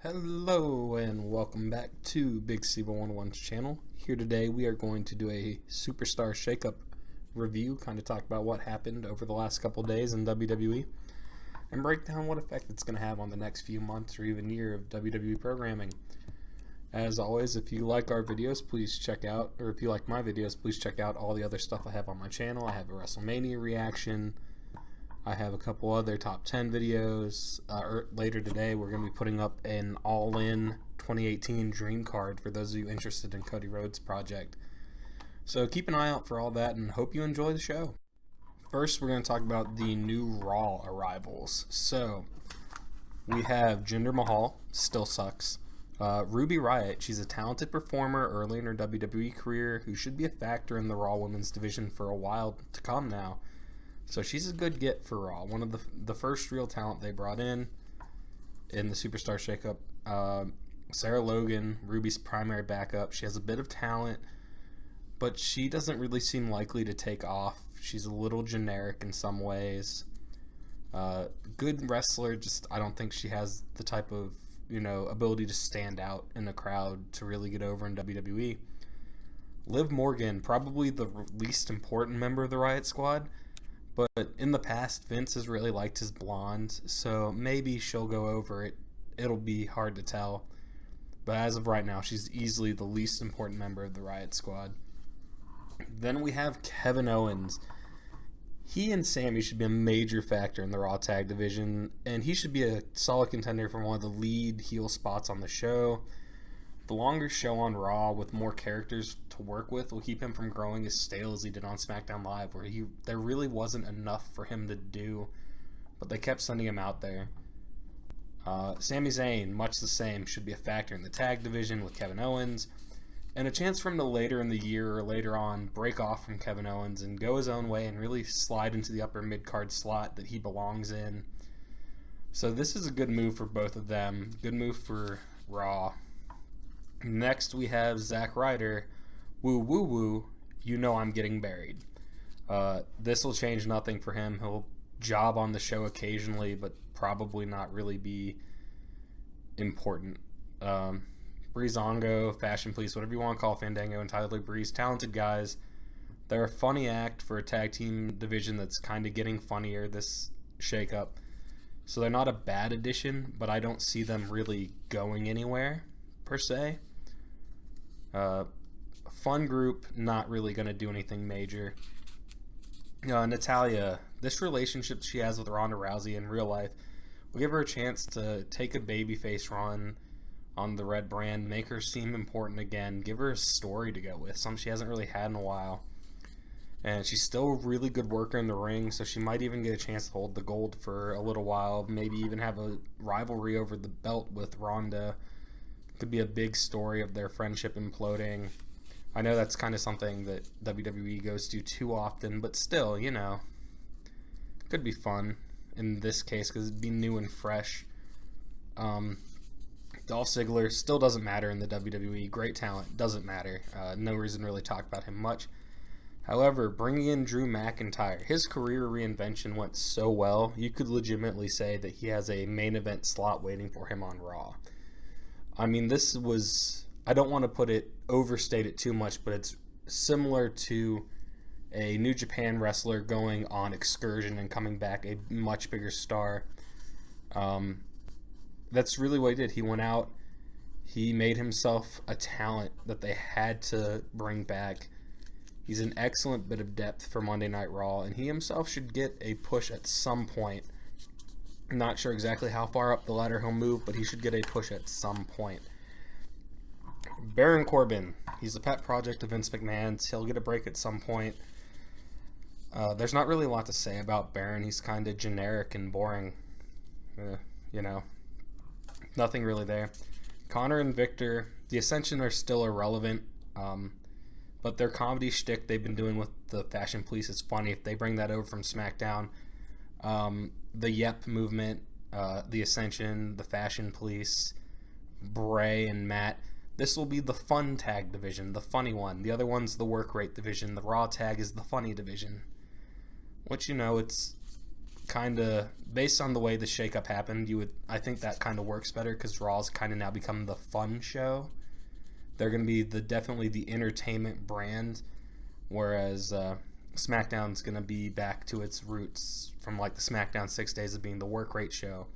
Hello and welcome back to Big Steve101's channel. Here today we are going to do a Superstar Shakeup review, kind of talk about what happened over the last couple days in WWE, and break down what effect it's going to have on the next few months or even year of WWE programming. As always, if you like our videos, please check out, or if you like my videos, please check out all the other stuff I have on my channel. I have a WrestleMania reaction. I have a couple other top 10 videos. Later today, we're going to be putting up an all-in 2018 dream card for those of you interested in Cody Rhodes' project. So keep an eye out for all that and hope you enjoy the show. First, we're going to talk about the new Raw arrivals. So we have Jinder Mahal, still sucks. Ruby Riott, she's a talented performer early in her WWE career who should be a factor in the Raw Women's division for a while to come now. So she's a good get for Raw. One of the first real talent they brought in the Superstar Shakeup. Sarah Logan, Ruby's primary backup. She has a bit of talent, but she doesn't really seem likely to take off. She's a little generic in some ways. Good wrestler, just I don't think she has the type of ability to stand out in a crowd to really get over in WWE. Liv Morgan, probably the least important member of the Riot Squad. But in the past, Vince has really liked his blonde, so maybe she'll go over it. It'll be hard to tell. But as of right now, she's easily the least important member of the Riot Squad. Then we have Kevin Owens. He and Sammy should be a major factor in the Raw Tag Division, and he should be a solid contender for one of the lead heel spots on the show. The longer show on Raw with more characters to work with will keep him from growing as stale as he did on SmackDown Live, where there really wasn't enough for him to do, but they kept sending him out there. Sami Zayn, much the same, should be a factor in the tag division with Kevin Owens, and a chance for him to later in the year or later on break off from Kevin Owens and go his own way and really slide into the upper mid-card slot that he belongs in. So this is a good move for both of them. Good move for Raw. Next, we have Zack Ryder. Woo, woo, woo. You know I'm getting buried. This will change nothing for him. He'll job on the show occasionally, but probably not really be important. Breezango, Fashion Police, whatever you want to call Fandango and Tyler Breeze, talented guys. They're a funny act for a tag team division that's kind of getting funnier this shakeup. So they're not a bad addition, but I don't see them really going anywhere, per se. Fun group, not really going to do anything major. Natalya, this relationship she has with Ronda Rousey in real life will give her a chance to take a babyface run on the red brand, make her seem important again, give her a story to go with, something she hasn't really had in a while. And she's still a really good worker in the ring, so she might even get a chance to hold the gold for a little while, maybe even have a rivalry over the belt with Ronda. Could be a big story of their friendship imploding. I know that's kind of something that WWE goes to too often, but still, could be fun in this case because it'd be new and fresh. Dolph Ziggler still doesn't matter in the WWE. Great talent, doesn't matter. No reason to really talk about him much. However, bringing in Drew McIntyre, his career reinvention went so well, you could legitimately say that he has a main event slot waiting for him on Raw. I mean, this was, I don't want to overstate it too much, but it's similar to a New Japan wrestler going on excursion and coming back a much bigger star. That's really what he did. He went out, he made himself a talent that they had to bring back. He's an excellent bit of depth for Monday Night Raw, and he himself should get a push at some point. Not sure exactly how far up the ladder he'll move, but he should get a push at some point. Baron Corbin, he's a pet project of Vince McMahon's. He'll get a break at some point. There's not really a lot to say about Baron. He's kind of generic and boring. Nothing really there. Connor and Victor, the Ascension are still irrelevant, but their comedy shtick they've been doing with the Fashion Police is funny. If they bring that over from SmackDown, the Yep movement, the Ascension, the Fashion Police, Bray and Matt, this will be the fun tag division, the funny one. The other one's the work rate division. The Raw tag is the funny division. Which, it's kind of based on the way the shakeup happened. I think that kind of works better because Raw's kind of now become the fun show. They're going to be definitely the entertainment brand, whereas SmackDown's going to be back to its roots from like the SmackDown 6 days of being the work rate show.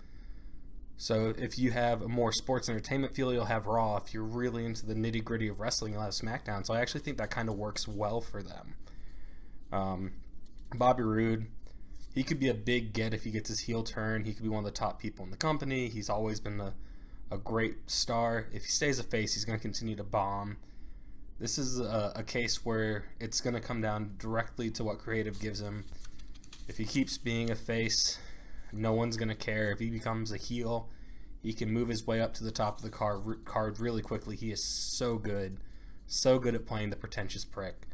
So if you have a more sports entertainment feel, you'll have Raw. If you're really into the nitty gritty of wrestling, you'll have SmackDown. So I actually think that kind of works well for them. Bobby Roode, he could be a big get if he gets his heel turn. He could be one of the top people in the company. He's always been a great star. If he stays a face, he's going to continue to bomb. This is a case where it's going to come down directly to what creative gives him. If he keeps being a face, no one's going to care. If he becomes a heel, he can move his way up to the top of the card really quickly. He is so good at playing the pretentious prick.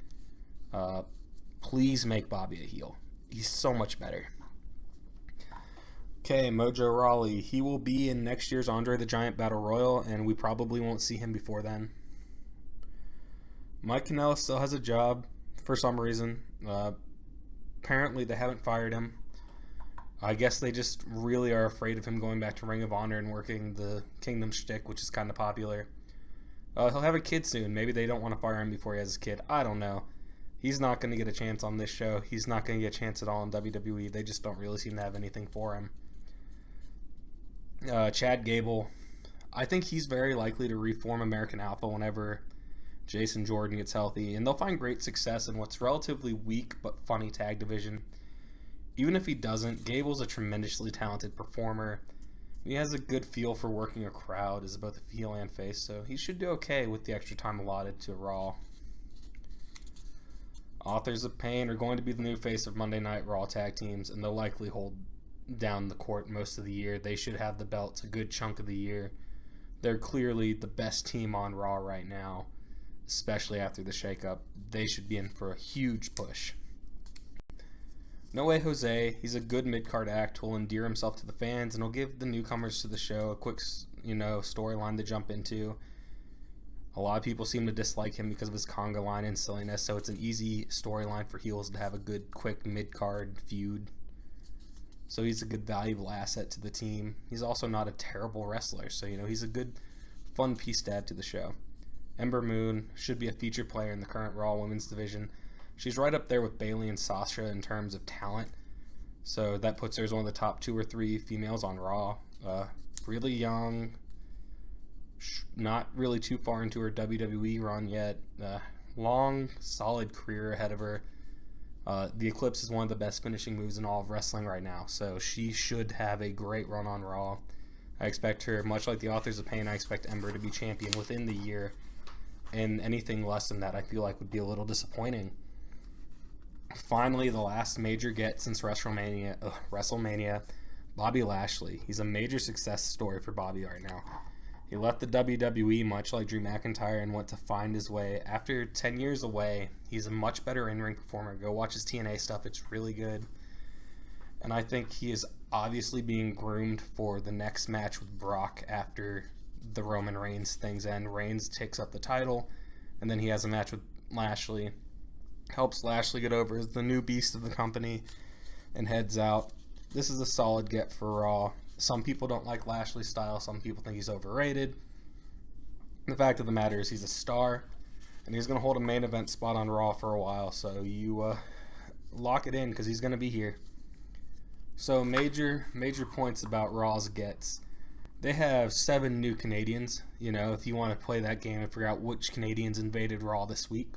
Please make Bobby a heel. He's so much better. Okay, Mojo Rawley. He will be in next year's Andre the Giant Battle Royal, and we probably won't see him before then. Mike Kanellis still has a job for some reason. Apparently they haven't fired him. I guess they just really are afraid of him going back to Ring of Honor and working the Kingdom shtick, which is kind of popular. He'll have a kid soon. Maybe they don't want to fire him before he has his kid. I don't know. He's not going to get a chance on this show. He's not going to get a chance at all in WWE. They just don't really seem to have anything for him. Chad Gable. I think he's very likely to reform American Alpha whenever Jason Jordan gets healthy, and they'll find great success in what's relatively weak but funny tag division. Even if he doesn't, Gable's a tremendously talented performer. He has a good feel for working a crowd as both a heel and face, so he should do okay with the extra time allotted to Raw. Authors of Pain are going to be the new face of Monday Night Raw tag teams, and they'll likely hold down the court most of the year. They should have the belts a good chunk of the year. They're clearly the best team on Raw right now, especially after the shakeup. They should be in for a huge push. No Way Jose, he's a good mid-card act who'll endear himself to the fans, and he'll give the newcomers to the show a quick, storyline to jump into. A lot of people seem to dislike him because of his conga line and silliness, so it's an easy storyline for heels to have a good, quick mid-card feud. So he's a good, valuable asset to the team. He's also not a terrible wrestler, so he's a good, fun piece to add to the show. Ember Moon should be a featured player in the current Raw Women's division. She's right up there with Bayley and Sasha in terms of talent, so that puts her as one of the top 2 or 3 females on Raw. Really young, not really too far into her WWE run yet. Long, solid career ahead of her. The Eclipse is one of the best finishing moves in all of wrestling right now, so she should have a great run on Raw. I expect her, much like the Authors of Pain, I expect Ember to be champion within the year, and anything less than that I feel like would be a little disappointing. Finally, the last major get since WrestleMania, Bobby Lashley. He's a major success story for Bobby right now. He left the WWE much like Drew McIntyre and went to find his way. After 10 years away, he's a much better in-ring performer. Go watch his TNA stuff. It's really good. And I think he is obviously being groomed for the next match with Brock after the Roman Reigns things end. Reigns takes up the title, and then he has a match with Lashley. Helps Lashley get over as the new beast of the company and heads out. This is a solid get for Raw. Some people don't like Lashley's style. Some people think he's overrated. The fact of the matter is he's a star, and he's going to hold a main event spot on Raw for a while. So you lock it in because he's going to be here. So major points about Raw's gets. They have 7 new Canadians. If you want to play that game and figure out which Canadians invaded Raw this week.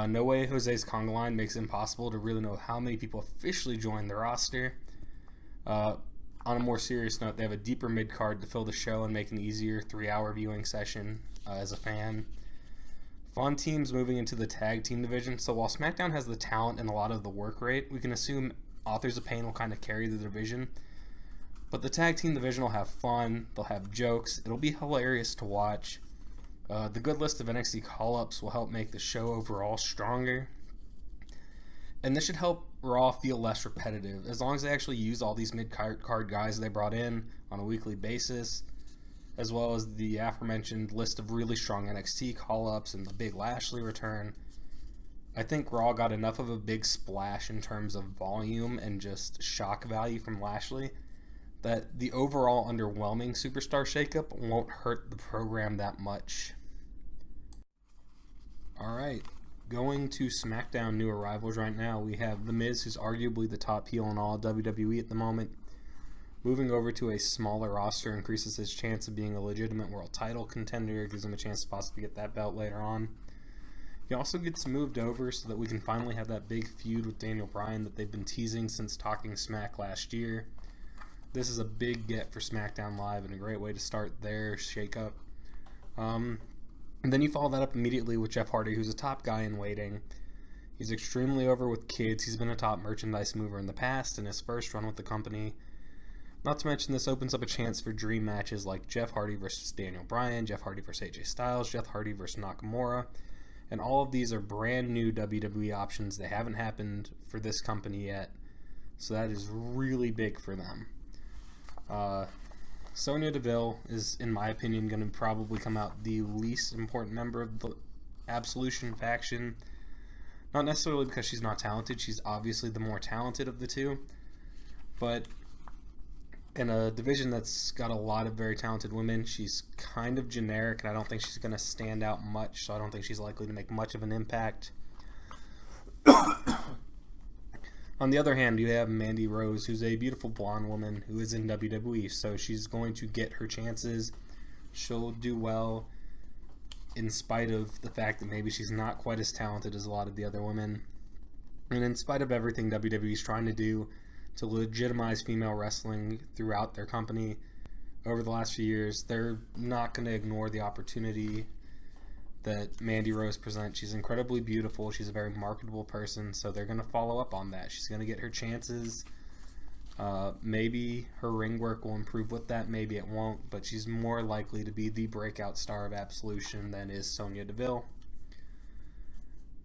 No Way Jose's conga line makes it impossible to really know how many people officially joined the roster. On a more serious note, they have a deeper mid-card to fill the show and make an easier 3-hour viewing session as a fan. Fun teams moving into the tag team division. So while SmackDown has the talent and a lot of the work rate, we can assume Authors of Pain will kind of carry the division. But the tag team division will have fun. They'll have jokes. It'll be hilarious to watch. The good list of NXT call-ups will help make the show overall stronger. And this should help Raw feel less repetitive, as long as they actually use all these mid-card guys they brought in on a weekly basis, as well as the aforementioned list of really strong NXT call-ups and the big Lashley return. I think Raw got enough of a big splash in terms of volume and just shock value from Lashley that the overall underwhelming superstar shakeup won't hurt the program that much. Alright, going to SmackDown new arrivals right now, we have The Miz, who's arguably the top heel in all WWE at the moment. Moving over to a smaller roster increases his chance of being a legitimate world title contender, gives him a chance to possibly get that belt later on. He also gets moved over so that we can finally have that big feud with Daniel Bryan that they've been teasing since Talking Smack last year. This is a big get for SmackDown Live and a great way to start their shakeup. And then you follow that up immediately with Jeff Hardy, who's a top guy in waiting. He's extremely over with kids. He's been a top merchandise mover in the past in his first run with the company. Not to mention, this opens up a chance for dream matches like Jeff Hardy versus Daniel Bryan, Jeff Hardy versus AJ Styles, Jeff Hardy versus Nakamura. And all of these are brand new WWE options. They haven't happened for this company yet. So that is really big for them. Sonya Deville is, in my opinion, going to probably come out the least important member of the Absolution faction. Not necessarily because she's not talented. She's obviously the more talented of the two. But in a division that's got a lot of very talented women, she's kind of generic, and I don't think she's going to stand out much, so I don't think she's likely to make much of an impact. On the other hand, you have Mandy Rose, who's a beautiful blonde woman who is in WWE, so she's going to get her chances. She'll do well in spite of the fact that maybe she's not quite as talented as a lot of the other women. And in spite of everything WWE is trying to do to legitimize female wrestling throughout their company over the last few years, they're not going to ignore the opportunity that Mandy Rose presents. She's incredibly beautiful. She's a very marketable person, so they're going to follow up on that. She's going to get her chances. Maybe her ring work will improve with that. Maybe it won't, but she's more likely to be the breakout star of Absolution than is Sonya Deville.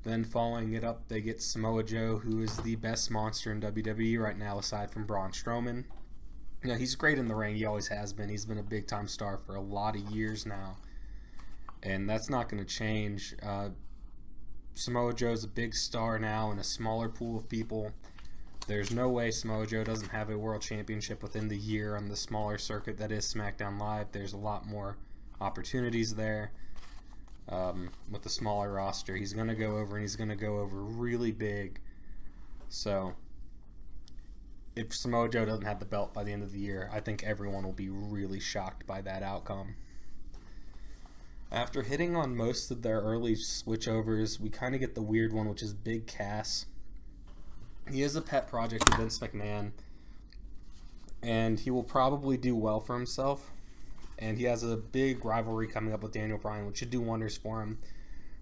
Then following it up, they get Samoa Joe, who is the best monster in WWE right now, aside from Braun Strowman. You know, he's great in the ring. He always has been. He's been a big-time star for a lot of years now, and that's not going to change. Samoa Joe's a big star now in a smaller pool of people. There's no way Samoa Joe doesn't have a world championship within the year on the smaller circuit that is SmackDown Live. There's a lot more opportunities there. With the smaller roster, he's going to go over, and he's going to go over really big. So if Samoa Joe doesn't have the belt by the end of the year, I think everyone will be really shocked by that outcome. After hitting on most of their early switchovers, we kind of get the weird one, which is Big Cass. He is a pet project of Vince McMahon, and he will probably do well for himself. And he has a big rivalry coming up with Daniel Bryan, which should do wonders for him.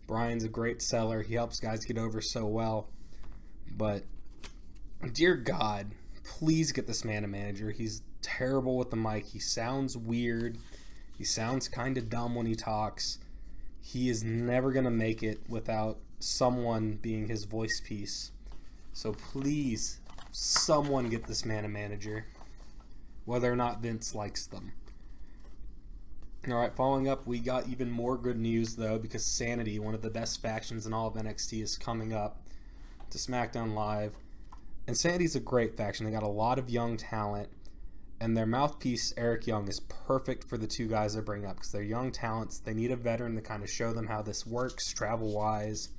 Bryan's a great seller. He helps guys get over so well. But, dear God, please get this man a manager. He's terrible with the mic. He sounds weird. He sounds kind of dumb when he talks. He is never going to make it without someone being his voice piece. So please, someone get this man a manager, whether or not Vince likes them. Alright, following up, we got even more good news, though, because Sanity, one of the best factions in all of NXT, is coming up to SmackDown Live. And Sanity's a great faction. They got a lot of young talent, and their mouthpiece, Eric Young, is perfect for the two guys they bring up, because they're young talents. They need a veteran to kind of show them how this works, travel-wise,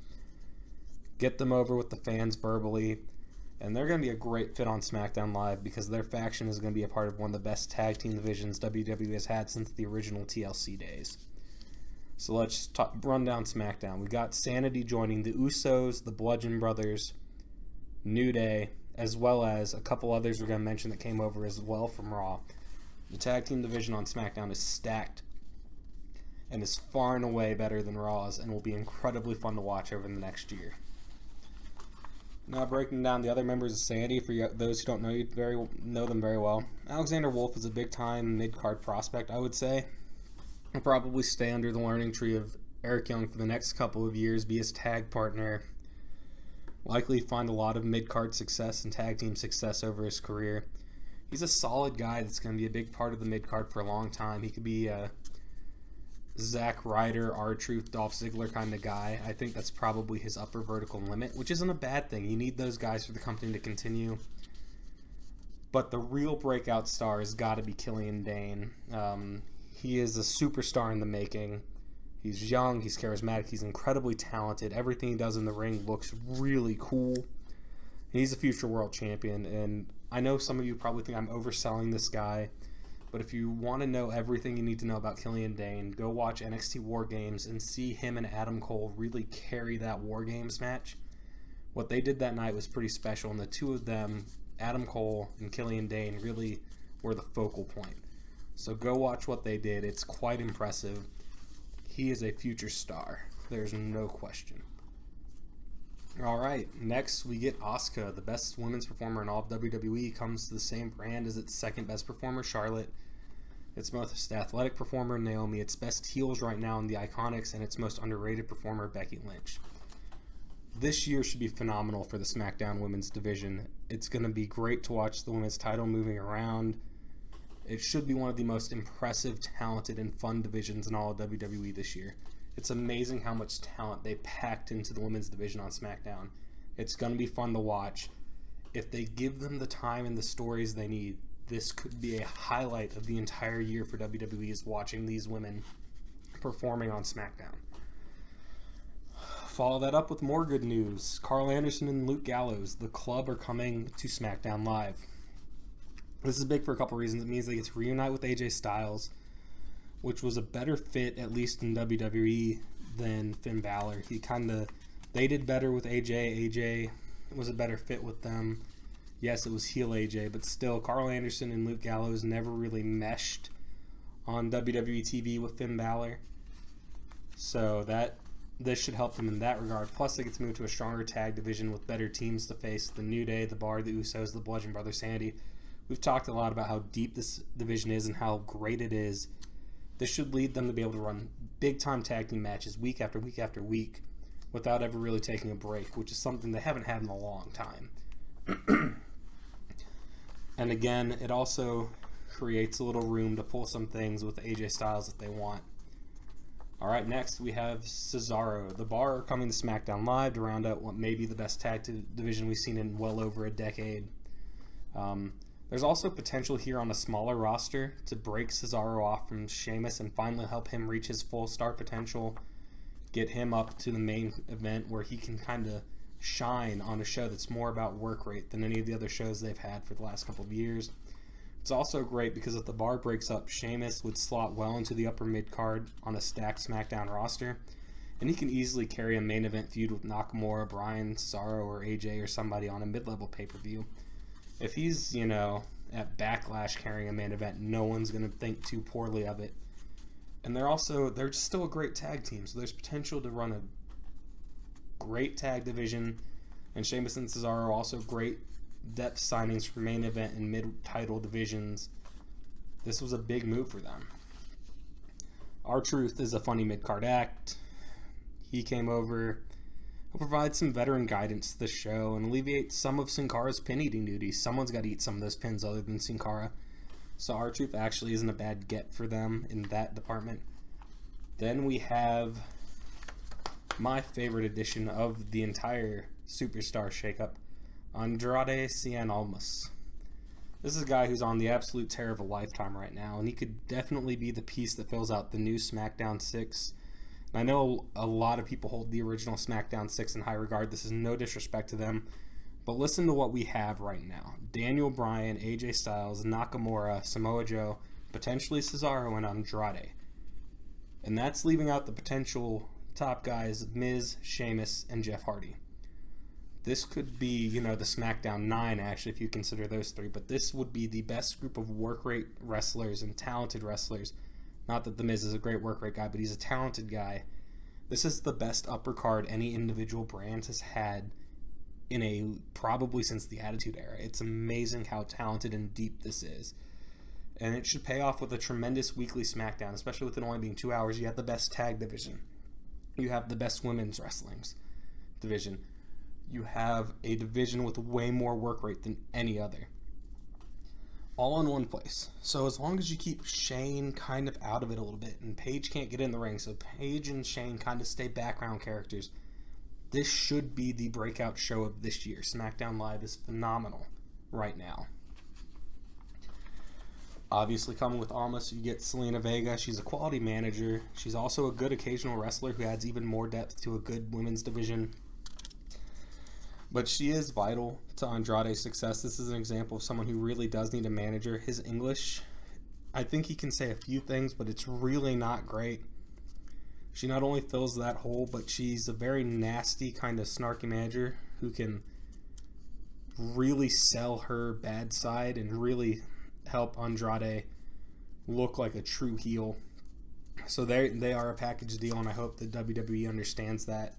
get them over with the fans verbally, and they're going to be a great fit on SmackDown Live because their faction is going to be a part of one of the best tag team divisions WWE has had since the original TLC days. So let's run down SmackDown. We got Sanity joining the Usos, the Bludgeon Brothers, New Day, as well as a couple others we're going to mention that came over as well from Raw. The tag team division on SmackDown is stacked and is far and away better than Raw's and will be incredibly fun to watch over the next year. Now breaking down the other members of Sanity for those who don't know them very well. Alexander Wolf is a big-time mid-card prospect, I would say. He'll probably stay under the learning tree of Eric Young for the next couple of years, be his tag partner. Likely find a lot of mid-card success and tag team success over his career. He's a solid guy that's going to be a big part of the mid-card for a long time. He could be Zack Ryder, R-Truth, Dolph Ziggler kind of guy. I think that's probably his upper vertical limit, which isn't a bad thing. You need those guys for the company to continue. But the real breakout star has got to be Killian Dane. He is a superstar in the making. He's young, he's charismatic, he's incredibly talented. Everything he does in the ring looks really cool. He's a future world champion, and I know some of you probably think I'm overselling this guy, but if you want to know everything you need to know about Killian Dane, go watch NXT War Games and see him and Adam Cole really carry that War Games match. What they did that night was pretty special, and the two of them, Adam Cole and Killian Dane, really were the focal point. So go watch what they did. It's quite impressive. He is a future star. There's no question. All right, next we get Asuka, the best women's performer in all of WWE, comes to the same brand as its second best performer, Charlotte. Its most athletic performer, Naomi. Its best heels right now in the Iconics, and its most underrated performer, Becky Lynch. This year should be phenomenal for the SmackDown women's division. It's going to be great to watch the women's title moving around. It should be one of the most impressive, talented, and fun divisions in all of WWE this year. It's amazing how much talent they packed into the women's division on SmackDown. It's going to be fun to watch. If they give them the time and the stories they need, this could be a highlight of the entire year for WWE, is watching these women performing on SmackDown. Follow that up with more good news. Carl Anderson and Luke Gallows, the Club, are coming to SmackDown Live. This is big for a couple reasons. It means they get to reunite with AJ Styles, which was a better fit, at least in WWE, than Finn Balor. They did better with AJ. AJ was a better fit with them. Yes, it was heel AJ, but still, Carl Anderson and Luke Gallows never really meshed on WWE TV with Finn Balor. So this should help them in that regard. Plus, they get to move to a stronger tag division with better teams to face: the New Day, the Bar, the Usos, the Bludgeon Brothers, Sanity. We've talked a lot about how deep this division is and how great it is. This should lead them to be able to run big-time tag team matches week after week after week without ever really taking a break, which is something they haven't had in a long time. And again, it also creates a little room to pull some things with AJ Styles if they want. All right, next we have Cesaro. The Bar are coming to SmackDown Live to round out what may be the best tag division we've seen in well over a decade. There's also potential here on a smaller roster to break Cesaro off from Sheamus and finally help him reach his full star potential, get him up to the main event where he can kind of shine on a show that's more about work rate than any of the other shows they've had for the last couple of years. It's also great because if the Bar breaks up, Sheamus would slot well into the upper mid-card on a stacked SmackDown roster, and he can easily carry a main event feud with Nakamura, Bryan, Cesaro, or AJ or somebody on a mid-level pay-per-view. If he's, at Backlash carrying a main event, no one's going to think too poorly of it. And they're still a great tag team, so there's potential to run a great tag division. And Sheamus and Cesaro are also great depth signings for main event and mid-title divisions. This was a big move for them. R-Truth is a funny mid-card act. He came over. He'll provide some veteran guidance to the show and alleviate some of Sin Cara's pin-eating duties. Someone's got to eat some of those pins other than Sin Cara. So R-Truth actually isn't a bad get for them in that department. Then we have my favorite addition of the entire Superstar shakeup, Andrade Cien Almas. This is a guy who's on the absolute tear of a lifetime right now, and he could definitely be the piece that fills out the new SmackDown 6. I know a lot of people hold the original SmackDown 6 in high regard. This is no disrespect to them. But listen to what we have right now. Daniel Bryan, AJ Styles, Nakamura, Samoa Joe, potentially Cesaro, and Andrade. And that's leaving out the potential top guys, Miz, Sheamus, and Jeff Hardy. This could be, the SmackDown 9, actually, if you consider those three. But this would be the best group of work rate wrestlers and talented wrestlers. Not that The Miz is a great work rate guy, but he's a talented guy. This is the best upper card any individual brand has had probably since the Attitude Era. It's amazing how talented and deep this is. And it should pay off with a tremendous weekly SmackDown, especially with it only being 2 hours. You have the best tag division. You have the best women's wrestling division. You have a division with way more work rate than any other. all in one place. So as long as you keep Shane kind of out of it a little bit, and Paige can't get in the ring, so Paige and Shane kind of stay background characters, this should be the breakout show of this year. SmackDown Live is phenomenal right now. Obviously, coming with Almas, you get Selena Vega. She's a quality manager. She's also a good occasional wrestler who adds even more depth to a good women's division. But she is vital to Andrade's success. This is an example of someone who really does need a manager. His English, I think he can say a few things, but it's really not great. She not only fills that hole, but she's a very nasty kind of snarky manager who can really sell her bad side and really help Andrade look like a true heel. So they are a package deal, and I hope the WWE understands that.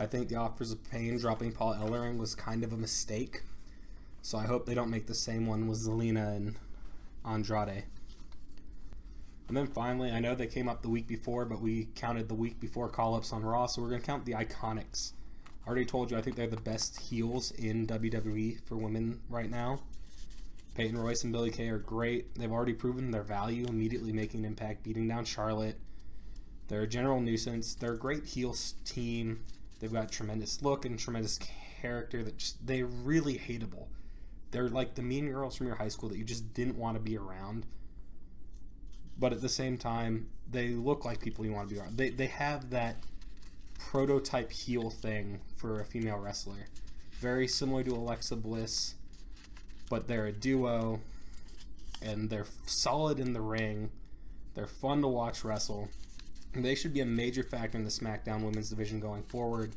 I think the Offers of Pain dropping Paul Ellering was kind of a mistake. So I hope they don't make the same one with Zelina and Andrade. And then finally, I know they came up the week before, but we counted the week before call-ups on Raw, so we're going to count the Iconics. I already told you I think they're the best heels in WWE for women right now. Peyton Royce and Billie Kay are great. They've already proven their value, immediately making an impact, beating down Charlotte. They're a general nuisance. They're a great heels team. They've got tremendous look and tremendous character. They're really hateable. They're like the mean girls from your high school that you just didn't want to be around. But at the same time, they look like people you want to be around. They have that prototype heel thing for a female wrestler. Very similar to Alexa Bliss, but they're a duo, and they're solid in the ring. They're fun to watch wrestle. They should be a major factor in the SmackDown women's division going forward.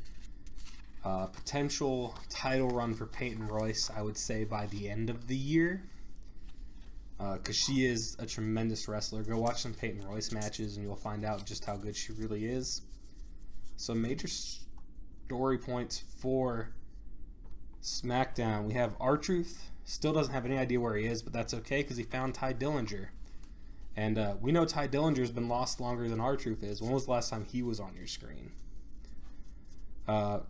Potential title run for Peyton Royce, I would say, by the end of the year. Because she is a tremendous wrestler. Go watch some Peyton Royce matches and you'll find out just how good she really is. So major story points for SmackDown. We have R-Truth. Still doesn't have any idea where he is, but that's okay because he found Ty Dillinger. And we know Ty Dillinger's been lost longer than R-Truth is. When was the last time he was on your screen?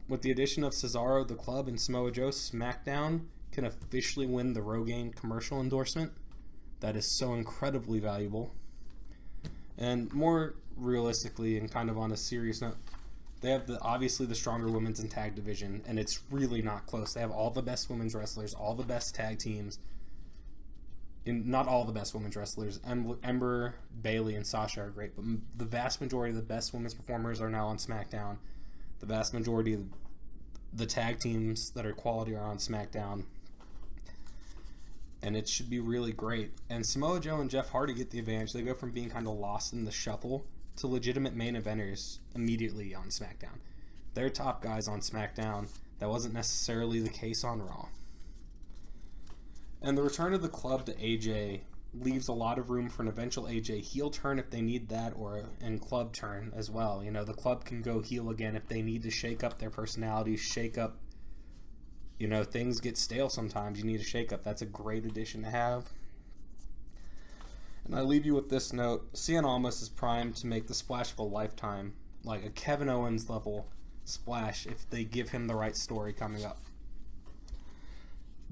With the addition of Cesaro, the Club, and Samoa Joe, SmackDown can officially win the Rogaine commercial endorsement. That is so incredibly valuable. And more realistically, and kind of on a serious note, they have obviously the stronger women's and tag division, and it's really not close. They have all the best women's wrestlers, all the best tag teams. Not all the best women's wrestlers. Ember, Bayley, and Sasha are great, but the vast majority of the best women's performers are now on SmackDown. The vast majority of the tag teams that are quality are on SmackDown. And it should be really great. And Samoa Joe and Jeff Hardy get the advantage. They go from being kind of lost in the shuffle to legitimate main eventers immediately on SmackDown. They're top guys on SmackDown. That wasn't necessarily the case on Raw. And the return of the Club to AJ leaves a lot of room for an eventual AJ heel turn if they need that, and Club turn as well. You know, the Club can go heel again if they need to shake up their personalities, shake up. You know, things get stale sometimes. You need a shake-up. That's a great addition to have. And I leave you with this note. Cien Almas is primed to make the splash of a lifetime, like a Kevin Owens level splash if they give him the right story coming up.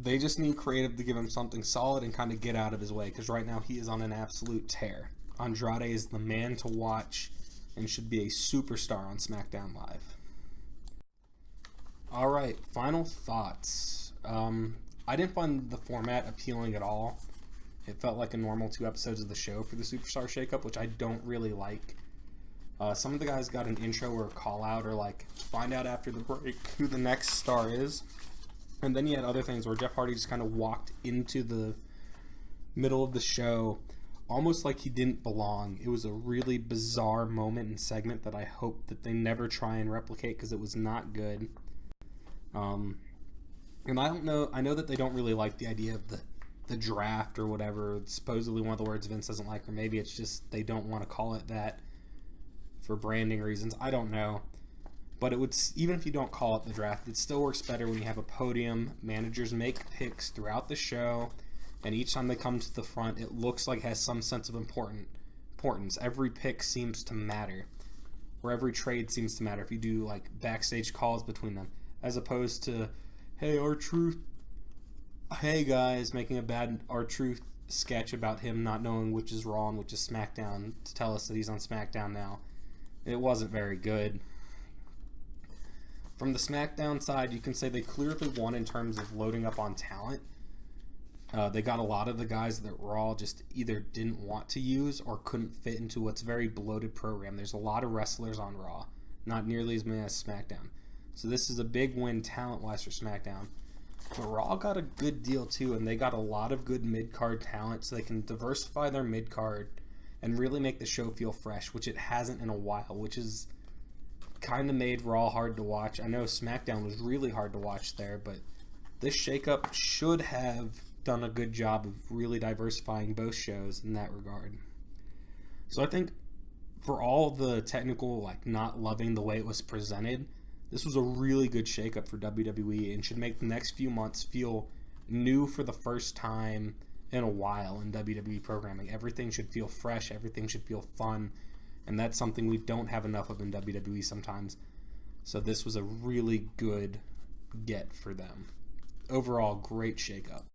They just need creative to give him something solid and kind of get out of his way, because right now he is on an absolute tear. Andrade is the man to watch and should be a superstar on SmackDown Live. Alright, final thoughts. I didn't find the format appealing at all. It felt like a normal 2 episodes of the show for the Superstar Shakeup, which I don't really like. Some of the guys got an intro or a call out or like find out after the break who the next star is. And then you had other things where Jeff Hardy just kind of walked into the middle of the show almost like he didn't belong. It was a really bizarre moment and segment that I hope that they never try and replicate because it was not good. And I don't know, I know that they don't really like the idea of the draft or whatever. It's supposedly one of the words Vince doesn't like, or maybe it's just they don't want to call it that for branding reasons. I don't know. But it would, even if you don't call it the draft, it still works better when you have a podium. Managers make picks throughout the show, and each time they come to the front, it looks like it has some sense of importance. Every pick seems to matter, or every trade seems to matter if you do like backstage calls between them, as opposed to, hey, R-Truth, hey guys, making a bad R-Truth sketch about him not knowing which is Raw and which is SmackDown to tell us that he's on SmackDown now. It wasn't very good. From the SmackDown side, you can say they clearly won in terms of loading up on talent. They got a lot of the guys that Raw just either didn't want to use or couldn't fit into what's a very bloated program. There's a lot of wrestlers on Raw, not nearly as many as SmackDown. So this is a big win talent-wise for SmackDown. But Raw got a good deal too, and they got a lot of good mid-card talent, so they can diversify their mid-card and really make the show feel fresh, which it hasn't in a while, which is kind of made Raw hard to watch. I know SmackDown was really hard to watch there, but this shakeup should have done a good job of really diversifying both shows in that regard. So I think for all the technical, like, not loving the way it was presented, this was a really good shakeup for WWE and should make the next few months feel new for the first time in a while in WWE programming. Everything should feel fresh, everything should feel fun, and that's something we don't have enough of in WWE sometimes. So this was a really good get for them. Overall, great shakeup.